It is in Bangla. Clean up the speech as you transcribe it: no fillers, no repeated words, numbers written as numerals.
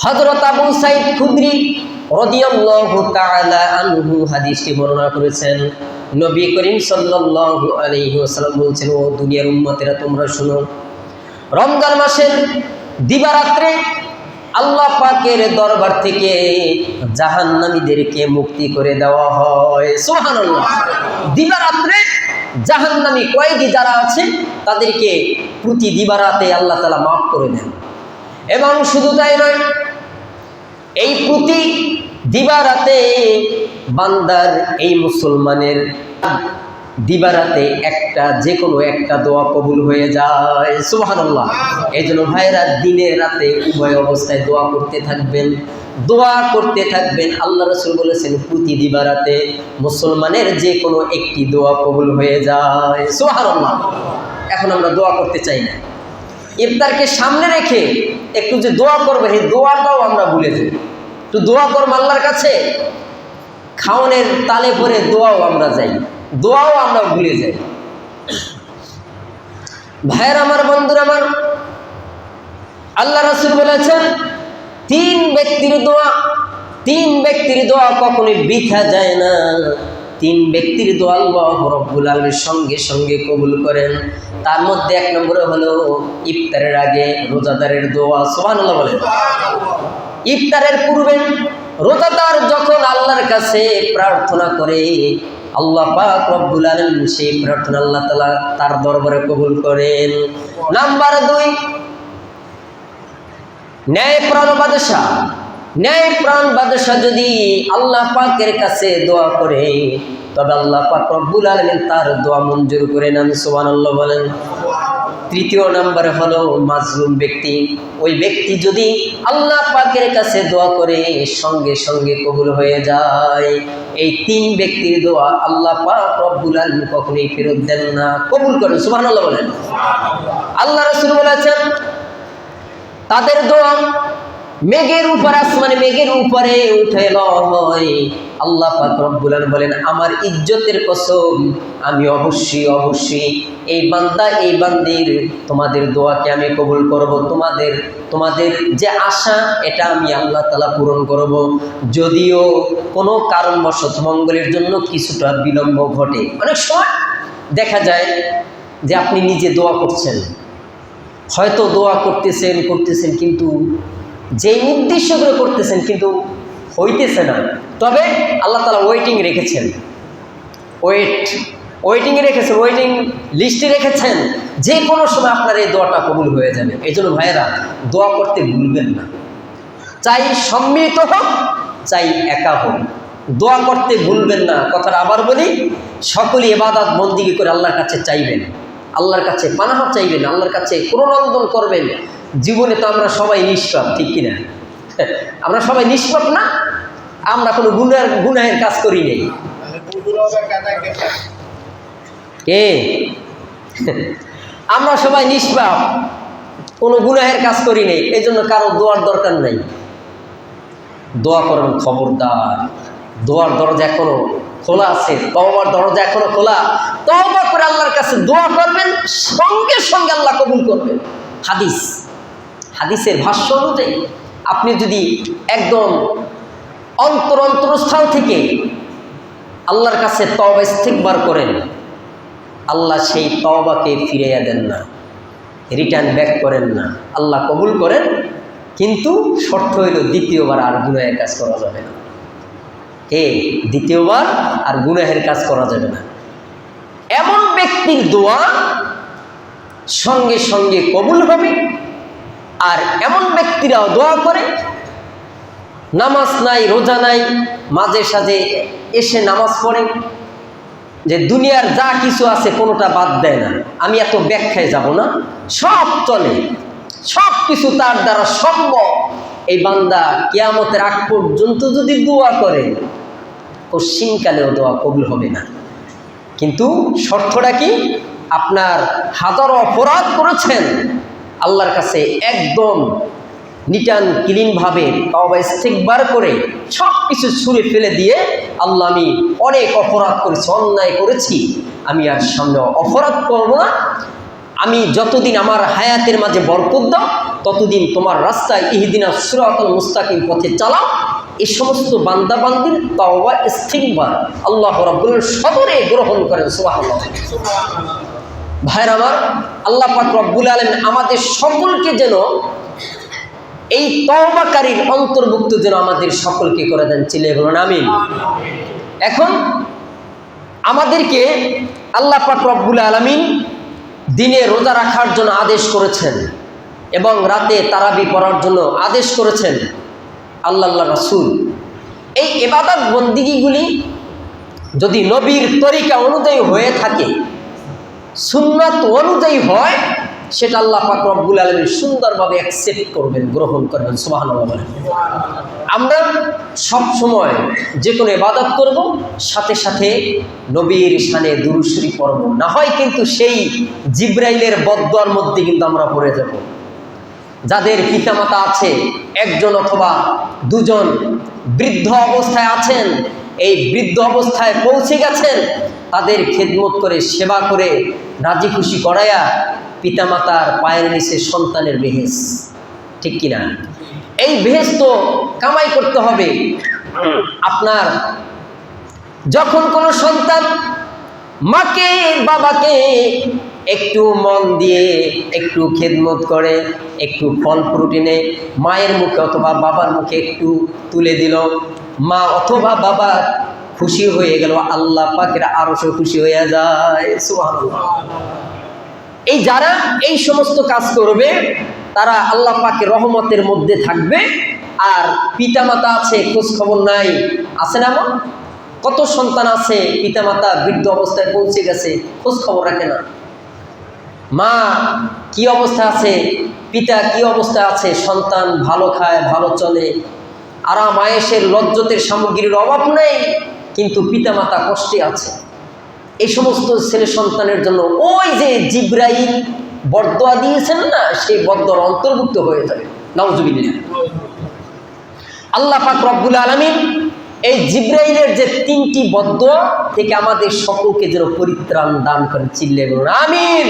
হযরত আবু সাঈদ খুদরি রাদিয়াল্লাহু তাআলা আনহু হাদিসটি বর্ণনা করেছেন। নবী করিম সাল্লাল্লাহু আলাইহি ওয়াসাল্লাম বলেছেন, ও দুনিয়ার উম্মতেরা তোমরা শুনো, রমজান মাসের দিবারাত্রে আল্লাহ পাকের দরবার থেকে জাহান্নামীদেরকে মুক্তি করে দেওয়া হয়। সুবহানাল্লাহ। দিবারাত্রে জাহান্নামী কয়েদি যারা আছে তাদেরকে প্রতি দিবারাতে আল্লাহ তাআলা মাফ করে দেন। এবং শুধু তাই নয়, এই প্রতি দিবারাতে বান্দার এই মুসলমানের দিবারাতে যে কোনো একটা দোয়া কবুল হয়ে যায়। সুবহানাল্লাহ। এই জন্য ভাইরা দিনে রাতে উভয় অবস্থায় দোয়া করতে থাকবেন, দোয়া করতে থাকবেন। আল্লাহ রাসূল বলেছেন প্রতি দিবারাতে মুসলমানের যে কোনো একটি দোয়া কবুল হয়ে যায়। সুবহানাল্লাহ। এখন আমরা দোয়া করতে চাই না, ইফতারকে সামনে রেখে একটু যে দোয়া করবে এই দোয়াটাও আমরা ভুলে যাই। একটু দোয়া করবো আল্লাহর কাছে, খাওয়ানোর তালে পরে দোয়াও আমরা যাই, দোয়াও আমরা ভুলে যাই। ভাইয়ের আমার, বন্ধুরা আমার, আল্লাহ রাসূল বলেছেন তিন ব্যক্তির দোয়া কখনোই বৃথা যায় না। তিন ব্যক্তির দোয়া আল্লাহ রাব্বুল আলামিন সঙ্গে সঙ্গে কবুল করেন। তার মধ্যে এক নম্বরে হলো ইফতারের আগে রোজাদারের দোয়া। সুবহানাল্লাহ বলেন। ইফতারের পূর্বে রোজাদার যখন আল্লাহর কাছে প্রার্থনা করে, আল্লাহ পাক রব্বুল আলামিন সেই প্রার্থনা আল্লাহ তাআলা তার দরবারে কবুল করেন। নাম্বার 2, ন্যায়প্রাণ বাদশা যদি আল্লাহ পাকের কাছে দোয়া করে তবে আল্লাহ পাক রব্বুল আলামিন তার দোয়া মঞ্জুর করে নেন। সুবহানাল্লাহ বলেন। তৃতীয় নম্বরে হলো মাজলুম ব্যক্তি। ওই ব্যক্তি যদি আল্লাহ পাকের কাছে দোয়া করে সঙ্গে সঙ্গে কবুল হয়ে যায়। এই তিন ব্যক্তির দোয়া আল্লাহ পাক রব্বুল আলামিন কখনোই ফেরত দেন না, কবুল করেন। সুবহানাল্লাহ বলেন। আল্লাহ রাসূল বলেছেন তাদের দোয়া মেঘের উপর, আসমানে মেঘের উপরে উঠে হয়। আল্লাহ পাক রব্বুল আলামিন বলেন আমার ইজ্জতের কসম, আমি অবশ্যই এই বান্দা এই বান্দির তোমাদের দোয়াকে আমি কবুল করব। তোমাদের যে আশা এটা আমি আল্লাহ তাআলা পূরণ করব, যদিও কোনো কারণবশত মঙ্গলের জন্য কিছুটা বিলম্ব ঘটে। অনেক সময় দেখা যায় যে আপনি নিজে দোয়া করছেন, হয়তো দোয়া করতেছেন কিন্তু যেই উদ্দেশ্য করে করতেছেন কিন্তু হইতেছে না, তবে আল্লাহ তাআলা ওয়েটিং লিস্টে রেখেছেন, যে কোনো সময় আপনার এই দোয়াটা কবুল হয়ে যাবে। এই জন্য ভাইয়েরা দোয়া করতে ভুলবেন না, চাই সম্মিলিত হোক চাই একা হোক, দোয়া করতে ভুলবেন না। কথাটা আবার বলি, সকলে ইবাদত বন্দেগী করে আল্লাহর কাছে চাইবেন, আল্লাহর কাছে পানাহ চাইবেন, আল্লাহর কাছে ক্রোড়ানন্দন করবেন। জীবনে তো আমরা সবাই নিষ্পাপ, ঠিক কিনা? আমরা সবাই নিষ্পাপ না? আমরা কোনো গুনাহের কাজ করি নেই। কে? আমরা সবাই নিষ্পাপ, কোনো গুনাহের কাজ করি নেই। এই জন্য কারো দোয়ার দরকার নাই। দোয়া করবেন, খবরদার, দোয়ার দরজা এখনো খোলা আছে, তওবার দরজা এখনো খোলা। তওবা করে আল্লাহর কাছে দোয়া করবেন, সঙ্গে সঙ্গে আল্লাহ কবুল করবেন। হাদিসের ভাষ্য অনুযায়ী আপনি যদি একদম অন্তরস্থল থেকে আল্লাহর কাছে তওবা ইস্তিগফার করেন, আল্লাহ সেই তওবাকে ফিরিয়ে দেন না, রিটার্ন ব্যাক করেন না, আল্লাহ কবুল করেন। কিন্তু শর্ত হইল দ্বিতীয়বার আর গুনাহের কাজ করা যাবে না। দ্বিতীয়বার আর গুনাহের কাজ করা যাবে না। এমন ব্যক্তির দোয়া সঙ্গে সঙ্গে কবুল হবে। আর এমন ব্যক্তিরাও দোয়া করে, নামাজ নাই, রোজা নাই, মাঝে সাঝে এসে নামাজ পড়ে, যে দুনিয়ার যা কিছু আছে কোনোটা বাদ দেয় না। আমি এত ব্যাখ্যায় যাব না, সব চলে, সব কিছু তার দ্বারা সম্ভব। এই বান্দা কিয়ামতের আগ পর্যন্ত যদি দোয়া করে, কশিনকালেও দোয়া কবুল হবে না। কিন্তু শর্তটা কি? আপনার হাজারো অপরাধ করেছেন, আল্লাহর কাছে একদম নিট অ্যান্ড ক্লিনভাবে তওবা ইস্তিগফার করে সব কিছু ছুঁড়ে ফেলে দিয়ে, আল্লাহ আমি অনেক অপরাধ করেছি, অন্যায় করেছি, আমি আর সামনে অপরাধ করব না, আমি যতদিন আমার হায়াতের মাঝে বরকত দাও ততদিন তোমার রাস্তায় ইহদিনাস সিরাতাল মুস্তাকিম পথে চালাও। এই সমস্ত বান্দাবান্দির তাওবা ইস্তিগফার আল্লাহ রাব্বুল সদরে গ্রহণ করেন। সুবহানাল্লাহ। ভাইরা আমার, আল্লাহ পাক রব্বুল আলামিন আমাদের সকলকে যেন এই তওবাকারীর অন্তর্ভুক্ত যেন আমাদের সকলকে করে দেন। চিল্লায়ে বলুন আমিন। এখন আমাদেরকে আল্লাহ পাক রব্বুল আলামিন দিনে রোজা রাখার জন্য আদেশ করেছেন এবং রাতে তারাবি পড়ার জন্য আদেশ করেছেন আল্লাহ রাসূল। এই ইবাদত বন্দিগিগুলি যদি নবীর তরিকা অনুযায়ী হয়ে থাকে, সুন্নাত অনুযায়ী হয়, সেটা আল্লাহ পাক রব্বুল আলামিন সুন্দরভাবে অ্যাকসেপ্ট করবেন, গ্রহণ করবেন। সুবহানাল্লাহ। আমরা সব সময় যে কোনো ইবাদত করব, সাথে সাথে নবীর শানে দুরূদ শরীফ পড়ব, না হয় কিন্তু সেই জিবরাইলের বদদোয়ার মধ্যে কিন্তু আমরা পড়ে যাব। যাদের পিতামাতা আছে, একজন অথবা দুজন, বৃদ্ধ অবস্থায় আছেন, এই বৃদ্ধ অবস্থায় পৌঁছে গেছেন, তাদের খেদমত করে সেবা করে রাজি খুশি করাইয়া পিতামাতার পায়ের নিচে সন্তানের বেহেস, ঠিক কিনা? এই বেহেস তো কামাই করতে হবে। আপনার যখন কোনো সন্তান মাকে বাবাকে একটু মন দিয়ে একটু খেদমত করে, একটু ফল প্রোটিনে মায়ের মুখে অথবা বাবার মুখে একটু তুলে দিল, মা অথবা বাবা খুশি হয়ে গেল, আল্লাহ পাকের আরশও খুশি হয়ে যায়। সুবহানাল্লাহ। এই যারা এই সমস্ত কাজ করবে তারা আল্লাহ পাকের রহমতের মধ্যে থাকবে। আর পিতামাতা আছে, খোঁজ খবর নাই, আছে না? এমন কত সন্তান আছে পিতামাতা বৃদ্ধ অবস্থায় পৌঁছে গেছে, খোঁজ খবর রাখে না। মা কি অবস্থা আছে, পিতা কি অবস্থা আছে, সন্তান ভালো খায়, ভালো চলে, আরাম আয়েশের লজ্জতের সামগ্রীর অভাব নেই, কিন্তু পিতামাতা কষ্টে আছে। এই সমস্ত ছেলে সন্তানের জন্য ওই যে জিবরাইল বদদোয়া দিয়েছেন না, সেই বদদোয়ার অন্তর্ভুক্ত হয়ে যাবে। নাউজুবিল্লাহ। আল্লাহ পাক রব্বুল আলামিন এই জিবরাইলের যে 3টি বদদোয়া থেকে আমাদের সকলকে যেন পরিত্রাণ দান করেন। চিল্লায়ে বলুন আমিন।